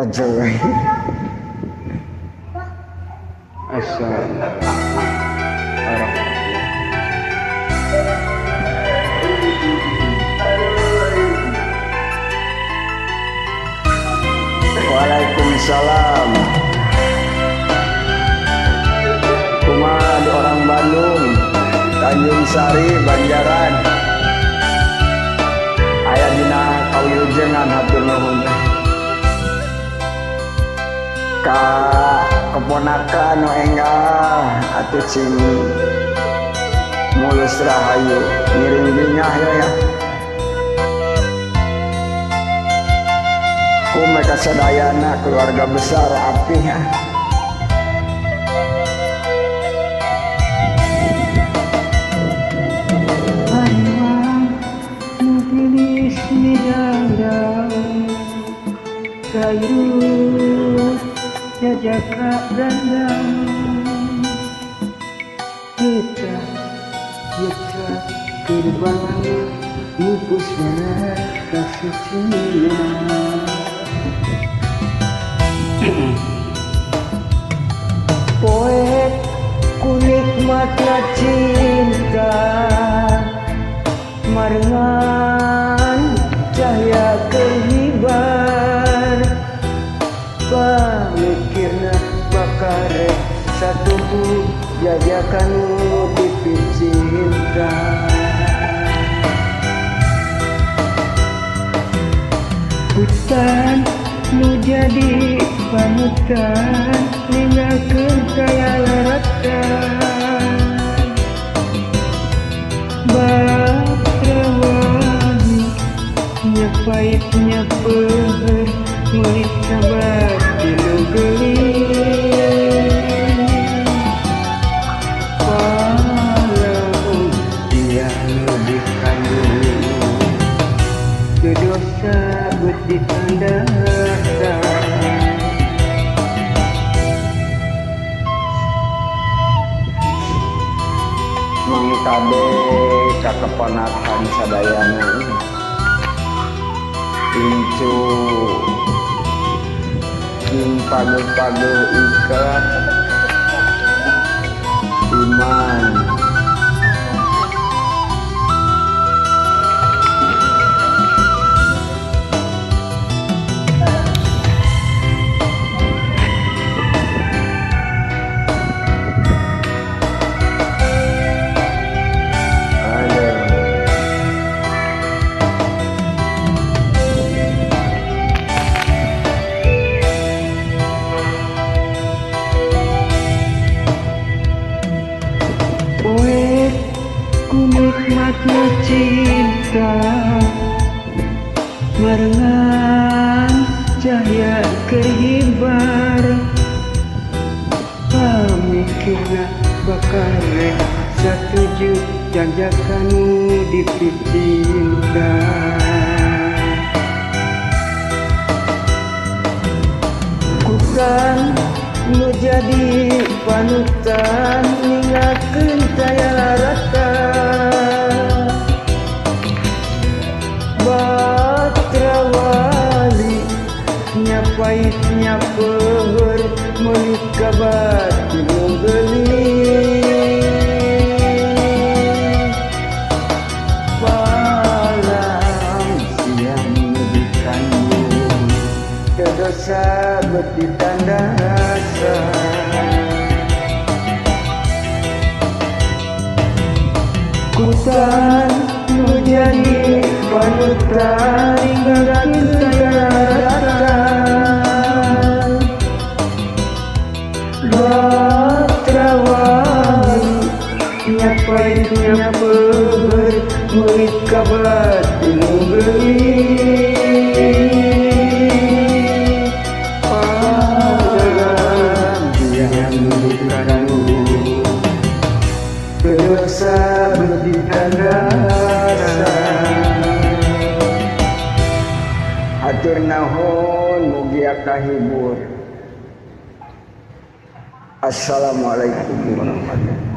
Ojo. Waalaikumsalam. Kumaha di orang Bandung, Tanjung Sari, Banjaran. Aya dina kawilujengan hatur nuhun. Ka keponakan nu enggah atuh cing mulus rahayu ngiring bingah ya. Ku mereka sadayana keluarga besar apih ya. Kayu jajaka dandang kita gerbang lupus mana kasih cinta. Poet kunikmatna cinta marengan cahaya kehibar pamikirna bakare satu jajakan tipi cinta. Hutan nu jadi panutan ninggalkeun kaya laratan batrawani nya pait nya peuheur mulik sabar tilu geuling palau dia lebih kandung dosa bet ditandasa. Mangkade ka keponakan sadayana incu ing page-page ikat iman kunikmatna cinta marengan cahaya kehibar pamikirna bakare satuju janjakan dipicinta. Kukan nu jadi panutan ninggalkeun daya laratan batrawali nya pait nya peuheur meuli kabar tilu geuling palam siang di kandung dosa bet ditandasa. Kutan nu jadi panutan ninggalkeun daya laratan batrawali nya pait nya peuheur meuli kabar tilu geuling palam siang di kandung dosa ditandasa. hatur nuhun mugi kahibur. Assalamualaikum warahmatullahi wabarakatuh.